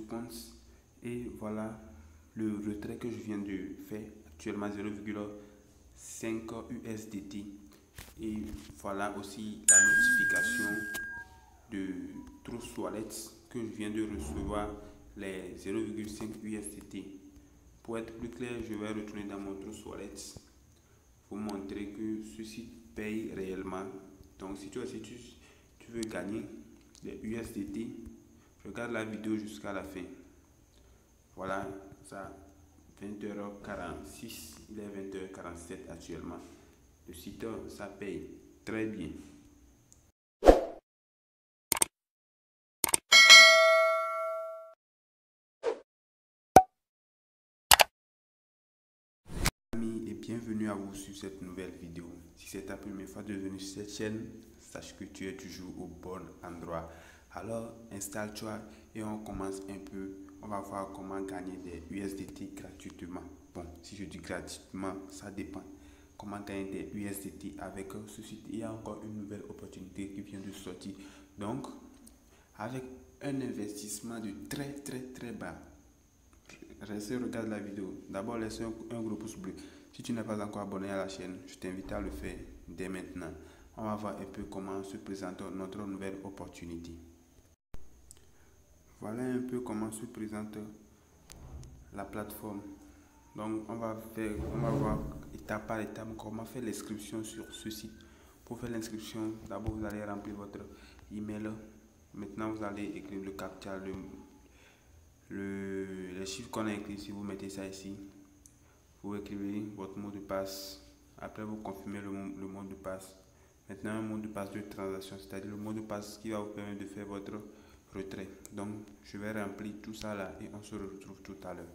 response. Et voilà le retrait que je viens de faire, actuellement 0,5 USDT. Et voilà aussi la notification de Trust Wallet que je viens de recevoir, les 0,5 USDT. Pour être plus clair, je vais retourner dans mon Trust Wallet pour montrer que ceci paye réellement. Donc si tu veux gagner des USDT, regarde la vidéo jusqu'à la fin. Voilà, ça 20h46, il est 20h47 actuellement. Le site, ça paye très bien. Amis, et bienvenue à vous sur cette nouvelle vidéo. Si c'est ta première fois de venir sur cette chaîne, sache que tu es toujours au bon endroit. Alors installe-toi et on commence un peu. On va voir comment gagner des USDT gratuitement. Bon, si je dis gratuitement, ça dépend. Comment gagner des USDT avec ce site. Il y a encore une nouvelle opportunité qui vient de sortir. Donc, avec un investissement de très bas. Restez, regarde la vidéo. D'abord, laissez un gros pouce bleu. Si tu n'es pas encore abonné à la chaîne, je t'invite à le faire dès maintenant. On va voir un peu comment se présente notre nouvelle opportunité. Voilà un peu comment se présente la plateforme. Donc, on va voir étape par étape comment faire l'inscription sur ce site. Pour faire l'inscription, d'abord vous allez remplir votre email. Maintenant, vous allez écrire le captcha, les chiffres qu'on a écrit. Si vous mettez ça ici, vous écrivez votre mot de passe. Après, vous confirmez le mot de passe. Maintenant, un mot de passe de transaction, c'est-à-dire le mot de passe qui va vous permettre de faire votre retrait. Donc, je vais remplir tout ça là et on se retrouve tout à l'heure.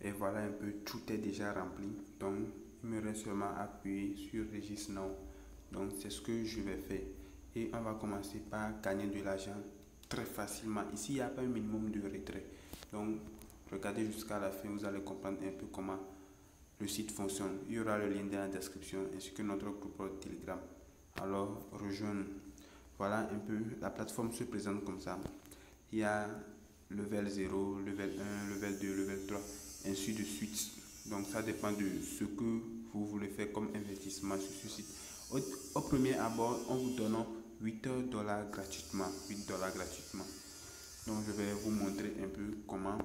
Et voilà un peu, tout est déjà rempli. Donc, il me reste seulement à appuyer sur Register Now. Donc, c'est ce que je vais faire. Et on va commencer par gagner de l'argent très facilement. Ici, il n'y a pas un minimum de retrait. Donc, regardez jusqu'à la fin, vous allez comprendre un peu comment le site fonctionne. Il y aura le lien dans la description ainsi que notre groupe Telegram. Alors, rejoindre. Voilà un peu, la plateforme se présente comme ça. Il y a level 0, level 1, level 2, level 3, ainsi de suite. Donc, ça dépend de ce que vous voulez faire comme investissement sur ce site. Au premier abord, on vous donne $8 gratuitement. $8 gratuitement. Donc, je vais vous montrer un peu comment.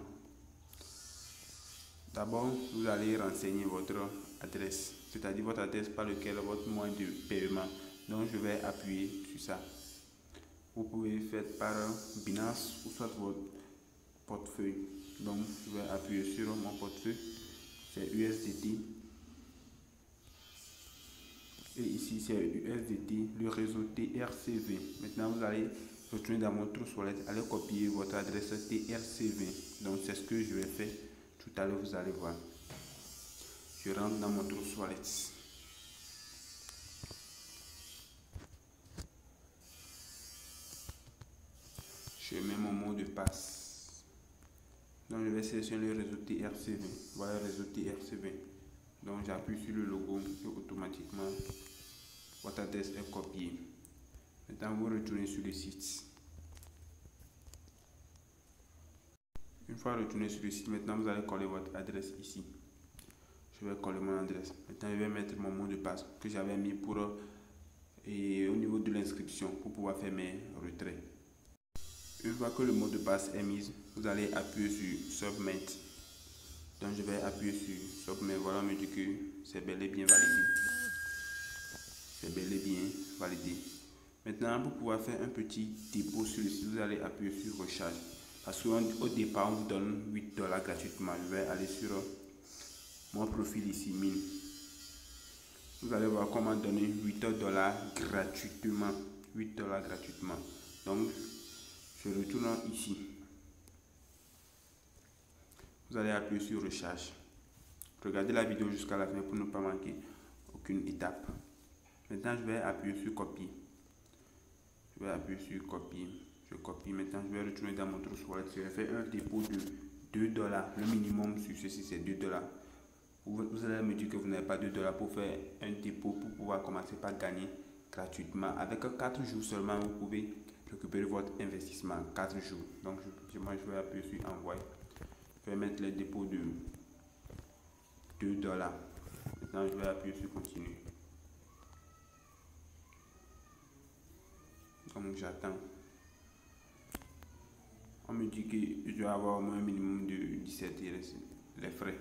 D'abord, vous allez renseigner votre adresse, c'est-à-dire votre adresse par lequel votre moyen de paiement. Donc, je vais appuyer sur ça. Vous pouvez faire par Binance ou soit votre portefeuille. Donc, je vais appuyer sur mon portefeuille. C'est USDT. Et ici, c'est USDT, le réseau TRC20. Maintenant, vous allez retourner dans mon Trust Wallet, allez copier votre adresse TRC20. Donc, c'est ce que je vais faire. Tout à l'heure, vous allez voir. Je rentre dans mon Trust Wallet. Je mets mon mot de passe. Donc, je vais sélectionner le réseau TRC20. Voilà le réseau TRC20. Donc, j'appuie sur le logo et automatiquement, votre adresse est copiée. Maintenant, vous retournez sur le site. Une fois retourné sur le site, maintenant, vous allez coller votre adresse ici. Je vais coller mon adresse. Maintenant, je vais mettre mon mot de passe que j'avais mis pour et au niveau de l'inscription pour pouvoir faire mes retraits. Une fois que le mot de passe est mis, vous allez appuyer sur Submit. Donc, je vais appuyer sur Submit. Voilà, on me dit que c'est bel et bien validé. C'est bel et bien validé. Maintenant, pour pouvoir faire un petit dépôt sur le site, vous allez appuyer sur Recharge. Parce qu'au départ, on vous donne $8 gratuitement. Je vais aller sur mon profil ici, mine. Vous allez voir comment donner $8 gratuitement. $8 gratuitement. Donc, je retourne ici. Vous allez appuyer sur Recharge. Regardez la vidéo jusqu'à la fin pour ne pas manquer aucune étape. Maintenant, je vais appuyer sur Copier. Je vais appuyer sur Copier. Je copie. Maintenant, je vais retourner dans mon Trust Wallet. Je vais faire un dépôt de $2. Le minimum sur ceci, c'est $2. Vous allez me dire que vous n'avez pas $2 pour faire un dépôt pour pouvoir commencer par gagner gratuitement. Avec 4 jours seulement, vous pouvez récupérer votre investissement en 4 jours. Donc moi je vais appuyer sur envoyer. Je vais mettre les dépôts de $2. Maintenant je vais appuyer sur continuer. Donc j'attends. On me dit que je dois avoir au moins un minimum de 17 les frais.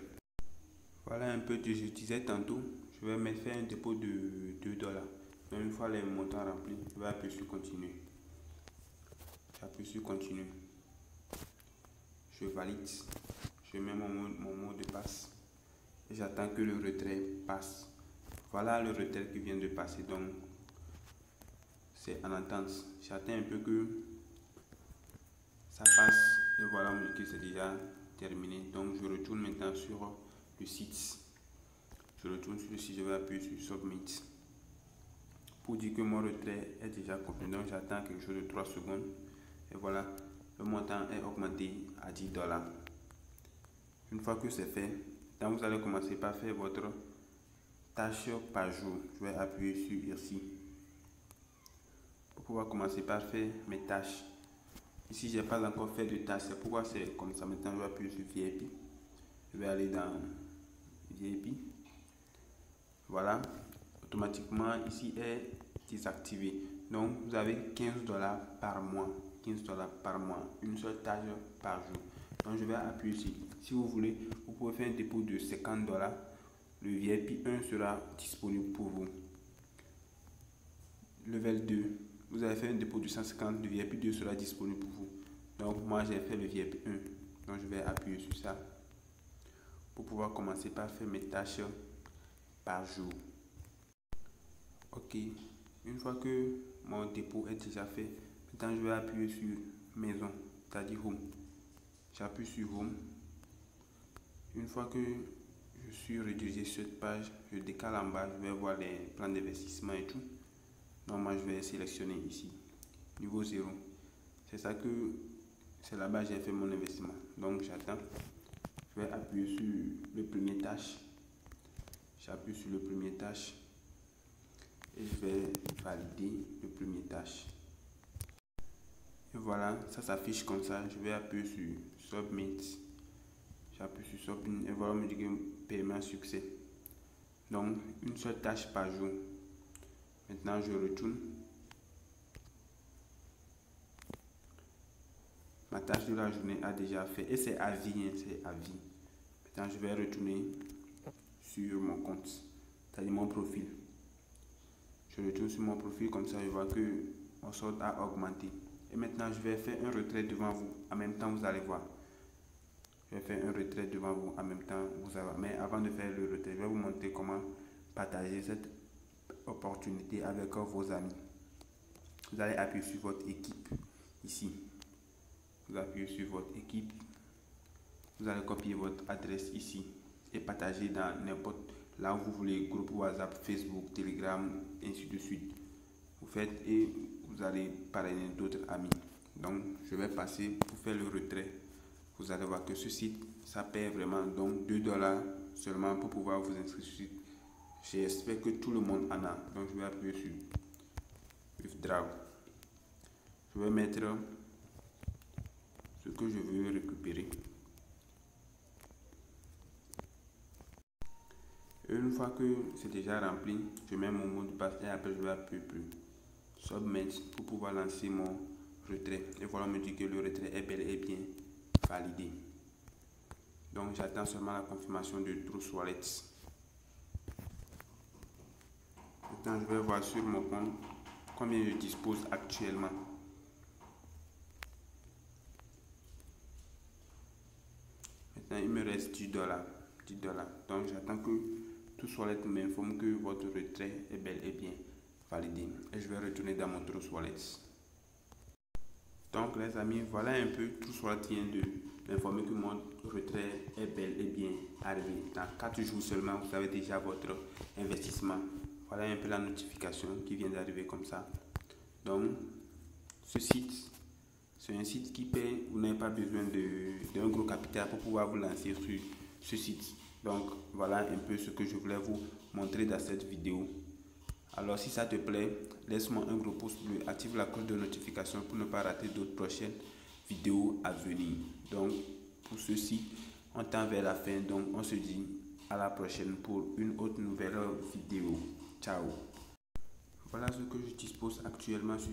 Voilà un peu que j'utilisais tantôt. Je vais faire un dépôt de $2. Donc une fois les montants remplis, je vais appuyer sur continuer. J'appuie sur continuer. Je valide. Je mets mon mot de passe. Et j'attends que le retrait passe. Voilà le retrait qui vient de passer. Donc c'est en attente. J'attends un peu que ça passe. Et voilà, on me dit que c'est déjà terminé. Donc je retourne maintenant sur le site. Je retourne sur le site, je vais appuyer sur Submit pour dire que mon retrait est déjà complet. Donc j'attends quelque chose de 3 secondes. Et voilà, le montant est augmenté à $10. Une fois que c'est fait, donc vous allez commencer par faire votre tâche par jour. Je vais appuyer sur ici pour pouvoir commencer par faire mes tâches. Ici, j'ai pas encore fait de tâches, c'est pourquoi c'est comme ça. Maintenant, je vais appuyer sur VIP. Je vais aller dans VIP. Voilà, automatiquement ici est désactivé. Donc vous avez $15 par mois. $15 par mois, une seule tâche par jour. Donc je vais appuyer ici. Si vous voulez, vous pouvez faire un dépôt de $50. Le VIP 1 sera disponible pour vous. Level 2, vous avez fait un dépôt de 150, le VIP 2 sera disponible pour vous. Donc moi j'ai fait le VIP 1. Donc je vais appuyer sur ça pour pouvoir commencer par faire mes tâches par jour. Ok, une fois que mon dépôt est déjà fait, maintenant je vais appuyer sur maison, c'est-à-dire home. J'appuie sur home. Une fois que je suis redirigé sur cette page, je décale en bas, je vais voir les plans d'investissement et tout. Normalement je vais sélectionner ici niveau 0. C'est ça que c'est là-bas j'ai fait mon investissement. Donc j'attends. Je vais appuyer sur le premier tâche. J'appuie sur le premier tâche et je vais valider le premier tâche. Et voilà, ça s'affiche comme ça. Je vais appuyer sur Submit. J'appuie sur Submit et voilà, on me dit que paiement succès. Donc une seule tâche par jour. Maintenant je retourne. Ma tâche de la journée a déjà fait et c'est à vie, c'est à vie. Maintenant je vais retourner sur mon compte, c'est-à-dire mon profil. Je retourne sur mon profil comme ça je vois que mon solde a augmenté. Et maintenant je vais faire un retrait devant vous. En même temps vous allez voir. Je vais faire un retrait devant vous en même temps vous allez voir. Mais avant de faire le retrait, je vais vous montrer comment partager cette opportunité avec vos amis. Vous allez appuyer sur votre équipe ici. Vous appuyez sur votre équipe. Vous allez copier votre adresse ici et partager dans n'importe là où vous voulez, groupe WhatsApp, Facebook, Telegram, ainsi de suite. Vous faites et vous allez parrainer d'autres amis. Donc je vais passer pour faire le retrait. Vous allez voir que ce site, ça paie vraiment donc $2 seulement pour pouvoir vous inscrire sur ce site. J'espère que tout le monde en a. Donc je vais appuyer sur Withdraw. Je vais mettre ce que je veux récupérer. Et une fois que c'est déjà rempli, je mets mon mot de passe et après je vais appuyer plus Submit pour pouvoir lancer mon retrait. Et voilà, on me dit que le retrait est bel et bien validé. Donc j'attends seulement la confirmation de Trust Wallet. Maintenant je vais voir sur mon compte combien je dispose actuellement. Maintenant il me reste $10. Donc j'attends que Trust Wallet m'informe que votre retrait est bel et bien validé. Et je vais retourner dans mon Trust Wallet. Donc les amis, voilà un peu Trust Wallet vient de m'informer que mon retrait est bel et bien arrivé. Dans 4 jours seulement, vous avez déjà votre investissement. Voilà un peu la notification qui vient d'arriver comme ça. Donc ce site, c'est un site qui paie, vous n'avez pas besoin d'un gros capital pour pouvoir vous lancer sur ce site. Donc voilà un peu ce que je voulais vous montrer dans cette vidéo. Alors si ça te plaît, laisse-moi un gros pouce bleu, active la cloche de notification pour ne pas rater d'autres prochaines vidéos à venir. Donc pour ceci, on tend vers la fin, donc on se dit à la prochaine pour une autre nouvelle vidéo. Ciao. Voilà ce que je dispose actuellement sur